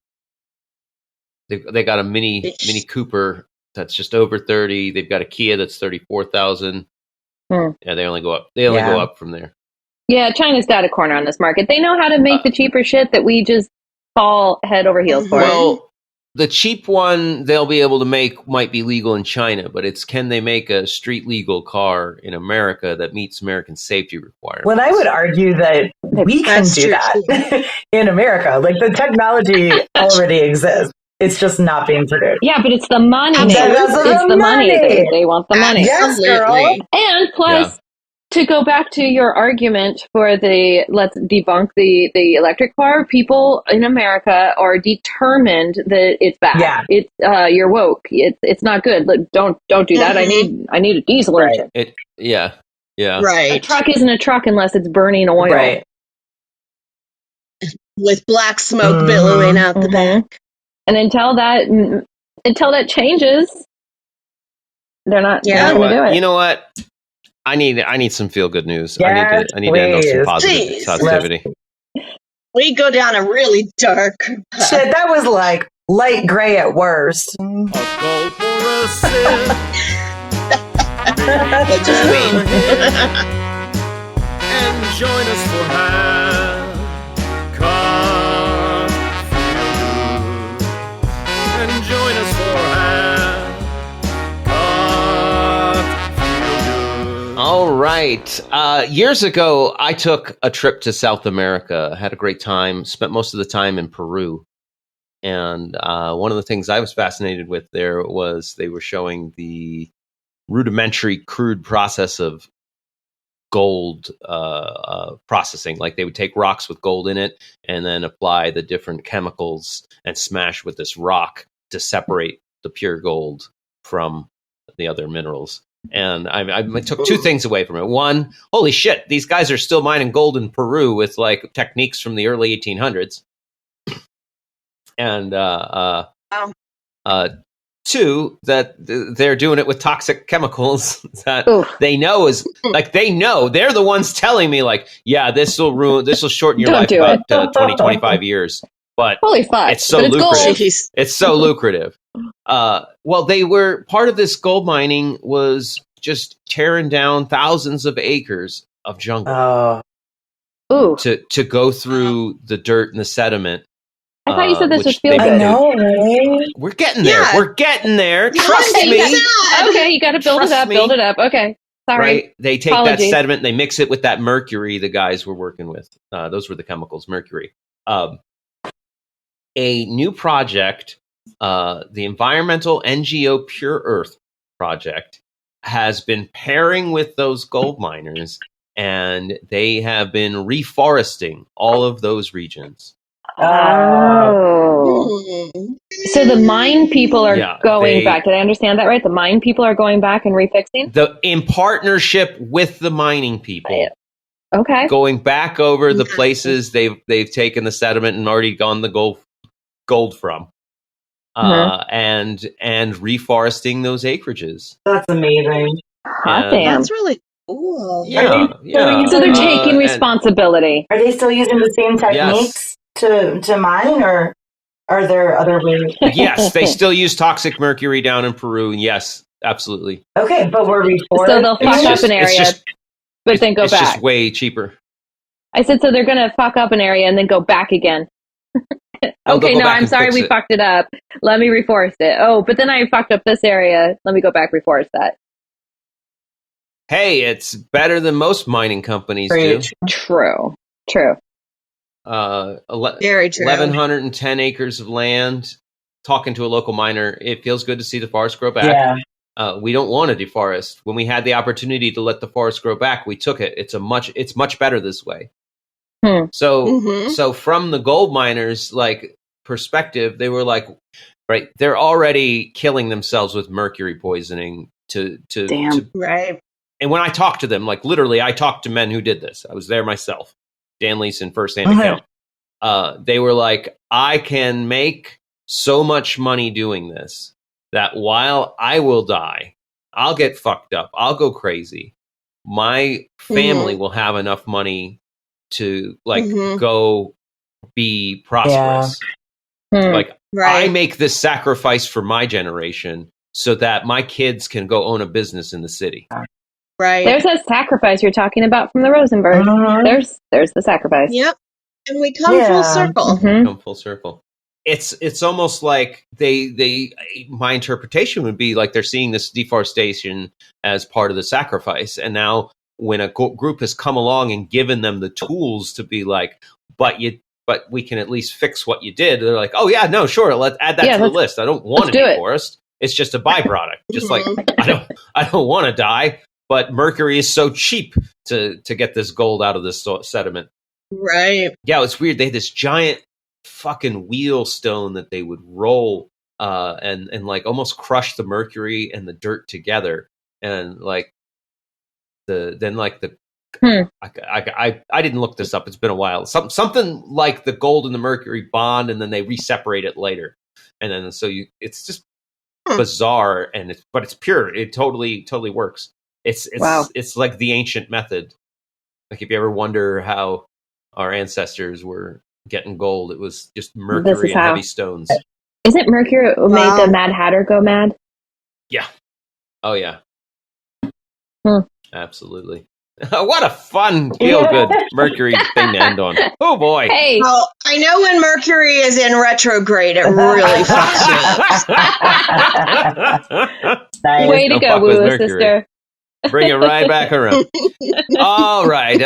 They got a Mini Cooper that's just over 30. They've got a Kia that's 34,000. Yeah, they only go up. They only go up from there. Yeah, China's got a corner on this market. They know how to make the cheaper shit that we just fall head over heels for. Well, the cheap one they'll be able to make might be legal in China, but it's can they make a street legal car in America that meets American safety requirements? Well, I would argue that we can do that in America. Like the technology already exists. It's just not being produced. Yeah, but it's the money. It's the money. They want the money. Yes, girl. And plus, to go back to your argument for let's debunk the electric car, people in America are determined that it's bad. Yeah. It's you're woke. It's not good. Don't do that. I need a diesel engine. Yeah. Right. A truck isn't a truck unless it's burning oil. Right. With black smoke billowing out the back. And until that changes, they're not going to do it. You know what? I need some feel good news. Yes, I need to end on some positivity. We go down a really dark path. Shit, that was like light gray at worst. A goal for a sin. That's just me. And join us for half cock feel good. And join us for half cock feel good. All right. Years ago, I took a trip to South America. Had a great time. Spent most of the time in Peru. And one of the things I was fascinated with there was they were showing the rudimentary, crude process of gold processing. Like they would take rocks with gold in it and then apply the different chemicals and smash with this rock to separate the pure gold from the other minerals. And I took two things away from it. One, holy shit, these guys are still mining gold in Peru with like techniques from the early 1800s. And two, that they're doing it with toxic chemicals that they know they're the ones telling me like, yeah, this will shorten your life about 20, 25 years. But holy fuck, it's so lucrative. It's so lucrative. Well, they were part of this gold mining was just tearing down thousands of acres of jungle to go through the dirt and the sediment. I thought you said this was field. I know, right? We're getting there. Yeah. We're getting there. Trust me. Okay, you got to build it up. Build it up. Okay, sorry. Right? They take that sediment and they mix it with that mercury the guys were working with. Those were the chemicals, mercury. A new project, the environmental NGO Pure Earth project, has been pairing with those gold miners, and they have been reforesting all of those regions. Oh. So the mine people are going back. Did I understand that right? The mine people are going back and refixing? In partnership with the mining people. Okay. Going back over the places they've taken the sediment and already gone the gold from. And reforesting those acreages. That's amazing. Hot damn. That's really cool. Yeah. So they're taking responsibility. Are they still using the same techniques to mine, or are there other ways? Yes, they still use toxic mercury down in Peru. Yes, absolutely. Okay, but we're reforesting. So they'll fuck up an area, but then go back. It's just way cheaper. I said, so they're going to fuck up an area and then go back again. Okay, no, I'm sorry we fucked it up. Let me reforest it. Oh, but then I fucked up this area. Let me go back, reforest that. Hey, it's better than most mining companies do. True. Very true. 1,110 acres of land. Talking to a local miner, it feels good to see the forest grow back. Yeah. We don't want to deforest. When we had the opportunity to let the forest grow back, we took it. It's much better this way. So from the gold miners' perspective, they were like, right, they're already killing themselves with mercury poisoning to and when I talked to them, like literally, I talked to men who did this. I was there myself. Dan Leeson, firsthand account. They were like, I can make so much money doing this that while I will die, I'll get fucked up, I'll go crazy. My family will have enough money to like go be prosperous. Like I make this sacrifice for my generation so that my kids can go own a business in the city. Right. There's that sacrifice you're talking about from the Ronsenberg. There's the sacrifice. Yep. And we come full circle. Come full circle. It's almost like they my interpretation would be like they're seeing this deforestation as part of the sacrifice, and now when a group has come along and given them the tools to be like, but we can at least fix what you did, they're like, oh yeah, no, sure, let's add that to the list. I don't want any forest. It's just a byproduct. Just like I don't want to die, but mercury is so cheap to get this gold out of this sediment. Right. Yeah, it's weird. They had this giant fucking wheel stone that they would roll and like almost crush the mercury and the dirt together, and like I didn't look this up, it's been a while, something like the gold and the mercury bond and then they re-separate it later, and then so it's just bizarre, and but it's pure. It totally works. It's like the ancient method. Like if you ever wonder how our ancestors were getting gold, it was just mercury and heavy stones. Isn't mercury what made the Mad Hatter go mad? Yeah. Oh yeah. Absolutely. What a fun, feel-good Mercury thing to end on. Oh boy. Hey. Well, I know when Mercury is in retrograde, it really fucks you. Nice. Way to go, Woo sister. Bring it right back around. All right.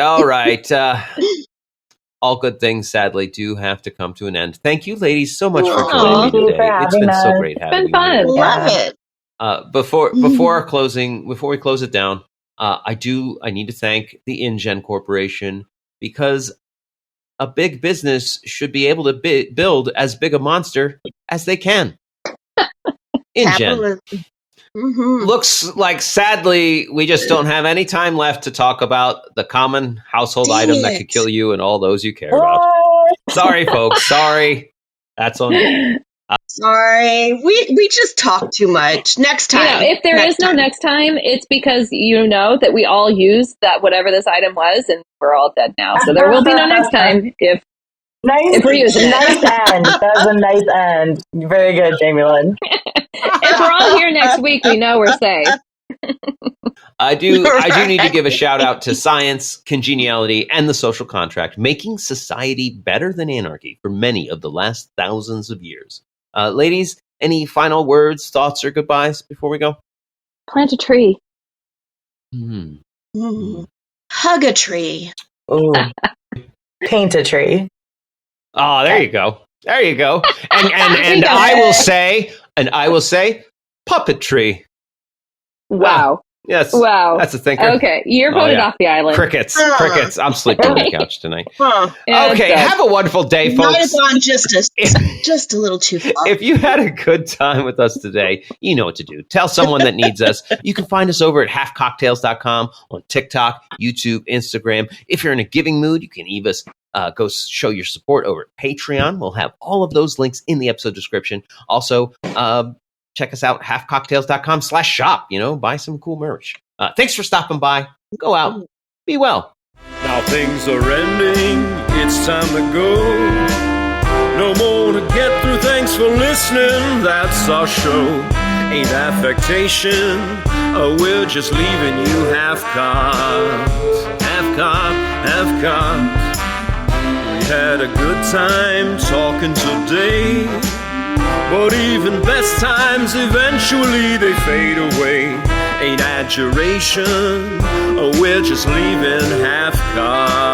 All good things, sadly, do have to come to an end. Thank you, ladies, so much for joining me today. It's been so great having you. It's been fun. Love it. Before we close it down, I need to thank the InGen Corporation, because a big business should be able to build as big a monster as they can. InGen. Looks like, sadly, we just don't have any time left to talk about the common household item that could kill you and all those you care about. Sorry, folks. Sorry. That's on me. Sorry, we just talk too much. Next time. If there is no next time, it's because you know that we all used that whatever this item was, and we're all dead now. So there will be no next time if we're using it. Nice end. That was a nice end. Very good, Jamie Lynn. If we're all here next week, we know we're safe. I do need to give a shout out to science, congeniality, and the social contract, making society better than anarchy for many of the last thousands of years. Ladies, any final words, thoughts, or goodbyes before we go? Plant a tree. Hug a tree. Ooh. Paint a tree. Oh, there you go. There you go. And I will say puppetry. Wow. Yes. Wow. That's a thinker. Okay. You're voted off the island. Crickets. I'm sleeping on the couch tonight. Yeah, okay. Have a wonderful day, folks. Might have gone just a little too far. If you had a good time with us today, you know what to do. Tell someone that needs us. You can find us over at halfcocktails.com, on TikTok, YouTube, Instagram. If you're in a giving mood, you can even go show your support over at Patreon. We'll have all of those links in the episode description. Also, check us out, halfcocktails.com/shop. Buy some cool merch. Thanks for stopping by. Go out. Be well. Now things are ending. It's time to go. No more to get through. Thanks for listening. That's our show. Ain't affectation. We're just leaving you half-cocked. Half-cocked. We had a good time talking today. But even best times, eventually they fade away. Ain't adjuration, we're just leaving half-cocked.